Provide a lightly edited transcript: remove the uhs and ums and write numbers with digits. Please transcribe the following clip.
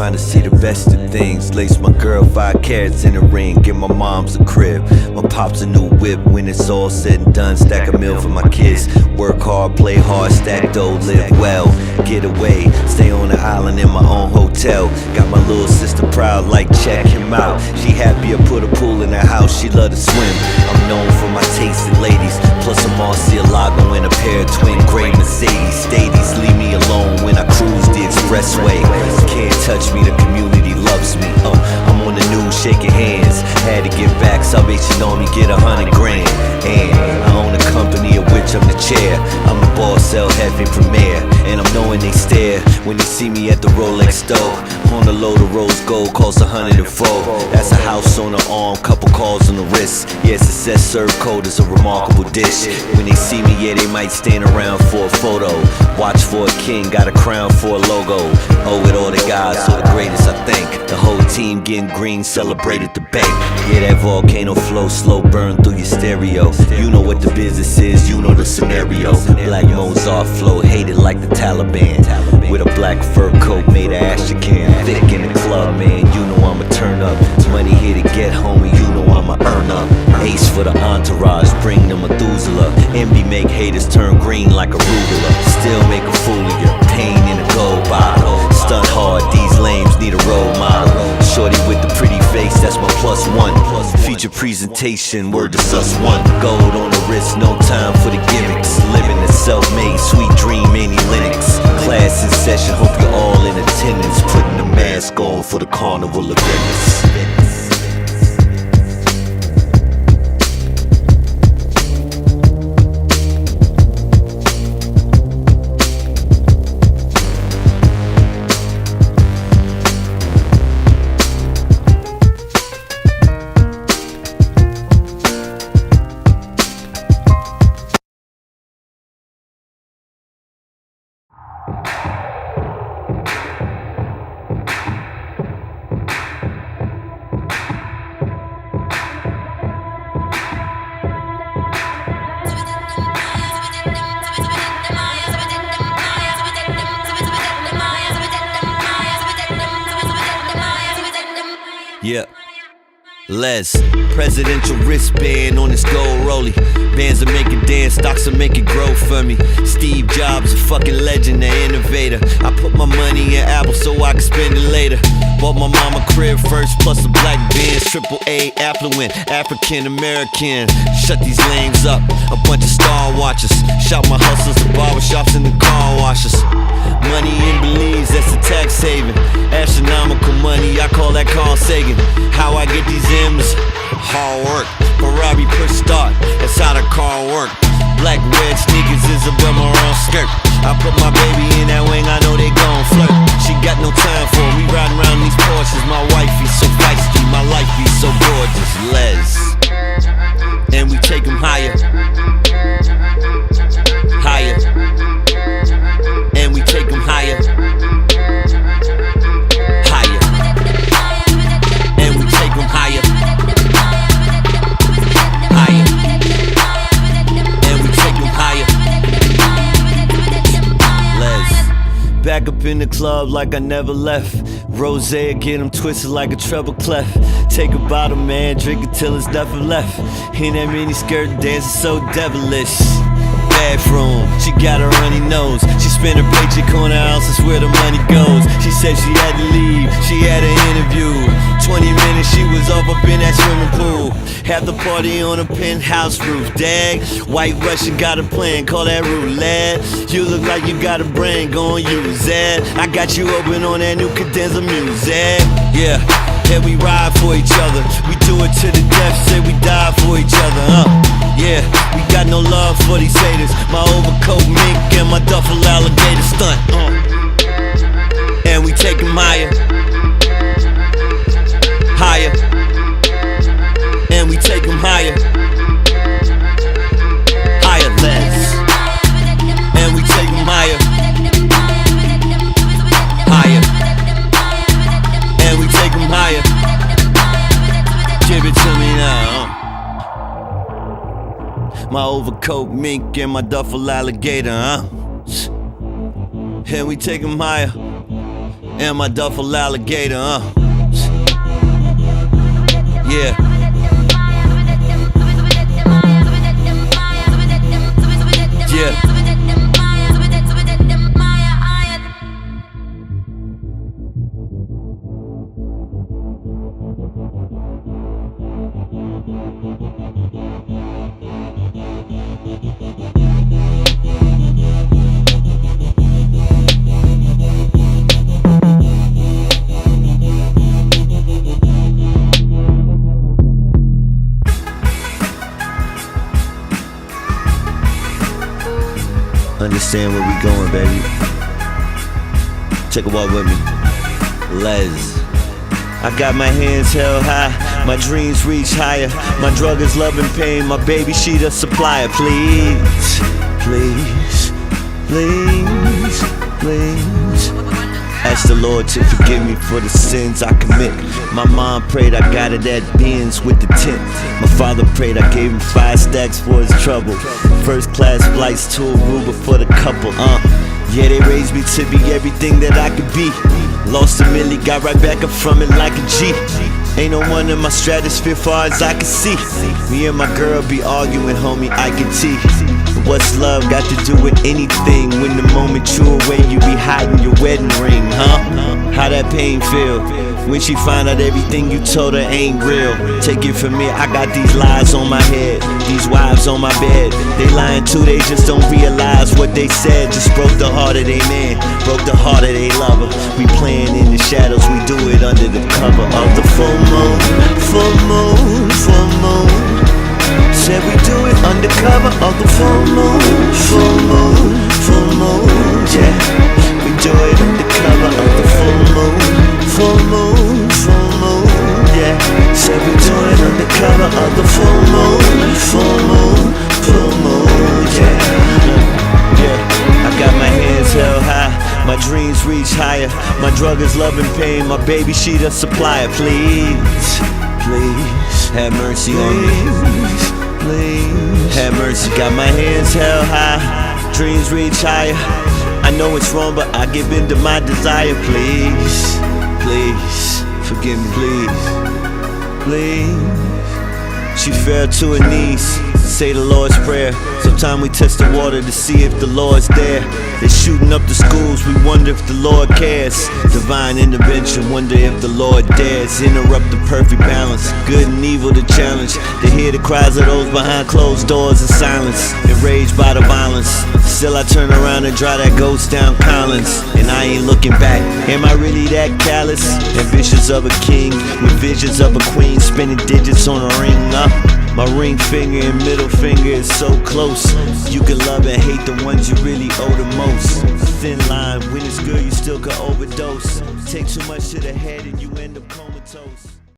trying to see the best of things. Lace my girl 5 carats in a ring. Get my mom's a crib, my pops a new whip. When it's all said and done, stack a meal for my kids. Work hard, play hard, stack dough, live well. Get away, stay on the island in my own hotel. Got my little sister proud, like check him out. She happy I put a pool in her house, she love to swim. I'm known for my taste in ladies, plus a Murcielago and a pair of twin gray Mercedes. Stadies leave me alone when I cruise the expressway. Can't touch me, the community loves me. I'm on the news shaking hands. Had to give back, Salvation Army get 100 grand. And I own a company of which I'm the chair. I'm the boss, El Jefe Premier. And I'm knowing they stare when they see me at the Rolex store. On the load of rose gold costs 104. That's a house on the arm, couple calls on the wrist. Yeah, success served cold is a remarkable dish. When they see me, yeah, they might stand around for a photo. Watch for a king, got a crown for a logo. Owe it all to God, so the greatest I thank. The whole team getting green, celebrated the bank. Yeah, that volcano flow, slow burn through your stereo. You know what the business is, you know the scenario. Black Mozart flow, hated like the Taliban. With a black fur coat made of Astrakhan. Thick in the club, man, you know I'ma turn up. Money here to get, homie, you know I'ma earn up. Ace for the entourage, bring the Methuselah. Envy make haters turn green like a arugula. Still make a fool of you, pain in a gold bottle. Stunt hard, these lames need a role model. Shorty with the pretty face, that's my +1. Feature presentation, word to sus1. Gold on the wrist, no time for the gimmicks. Living a self-made, sweet dream, Annie Lennox. Class in session, hope you're all in attendance. Putting the mask on for the carnival of Venice. Yeah, Les, presidential wristband on this gold rollie. Bands that make it dance, stocks that make it grow for me. Steve Jobs, a fucking legend, an innovator. I put my money in Apple so I can spend it later. Bought my mama crib first, plus a black Benz, AAA affluent, African American. Shut these lames up, a bunch of star watchers. Shout my hustlers to barbershops and the car washers. Money in Belize, that's a tax haven. Astronomical money, I call that Carl Sagan. How I get these M's? Hard work. Ferrari push start, that's how the car work. Black red sneakers, Isabel Marant skirt. I put my baby in that wing, I know they gon' flirt. She got no time for it, we riding around these Porsches. My wifey so feisty, my life be so gorgeous. Les, and we take them higher. Higher. And we take them higher. Higher. And we take them higher. Higher. And we take them higher. Les, back up in the club like I never left. Rose, get them twisted like a treble clef. Take a bottle, man, drink it till there's nothing left. In that mini skirt, dancing so devilish. Bathroom, she got a runny nose. She spent her paycheck on her house, that's where the money goes. She said she had to leave, she had an interview. 20 minutes, she was up in that swimming pool. Had the party on a penthouse roof. Dag, white Russian got a plan, call that roulette. You look like you got a brain, gon' use that. I got you open on that new cadenza music. Yeah, and we ride for each other. We do it to the death, say we die for each other, Yeah, we got no love for these haters. My overcoat mink and my duffel alligator stunt. And we take them higher. Higher. And we take them higher. Higher, Les. And we take them higher. Higher. And we take them higher. Give it to me now. My overcoat mink and my duffel alligator, And we take them higher. And my duffel alligator, yeah. Yeah. Understand where we going, baby. Take a walk with me. Les. I got my hands held high, my dreams reach higher. My drug is love and pain, my baby she the supplier. Please, please, please, please. Ask the Lord to forgive me for the sins I commit. My mom prayed I got it at Benz with the tent. My father prayed I gave him 5 stacks for his trouble. First class flights to Aruba for the couple, Yeah, they raised me to be everything that I could be. Lost a milli, got right back up from it like a G. Ain't no one in my stratosphere far as I can see. Me and my girl be arguing, homie, I can tee. What's love got to do with anything? When the moment you away, you be hiding your wedding ring, How that pain feel? When she find out everything you told her ain't real. Take it from me, I got these lies on my head, these wives on my bed. They lying too, they just don't realize what they said. Just broke the heart of they man, broke the heart of they lover. We playing in the shadows, we do it under the cover of the full moon. Full moon, full moon. Said we do it under cover of the full moon. Full moon, full moon, yeah. We do it under cover of the full moon. Full moon, full moon, yeah. Said we do it under cover of the full moon. Full moon, full moon, yeah. Yeah, I got my hands held high, my dreams reach higher. My drug is love and pain, my baby she the supplier. Please, please, have mercy on me. Please, have mercy. Got my hands held high, dreams reach higher. I know it's wrong, but I give in to my desire. Please, please, forgive me, please, please. She fell to her knees, say the Lord's Prayer. Sometimes we test the water to see if the Lord's there. They're shooting up the schools, we wonder if the Lord cares. Divine intervention, wonder if the Lord dares. Interrupt the perfect balance, good and evil to challenge. To hear the cries of those behind closed doors in silence, enraged by the violence. Still I turn around and draw that ghost down Collins, and I ain't looking back. Am I really that callous? Ambitious of a king, with visions of a queen, spinning digits on a ring, My ring finger and middle finger is so close. You can love and hate the ones you really owe the most. Thin line, when it's good you still can overdose. Take too much to the head and you end up comatose.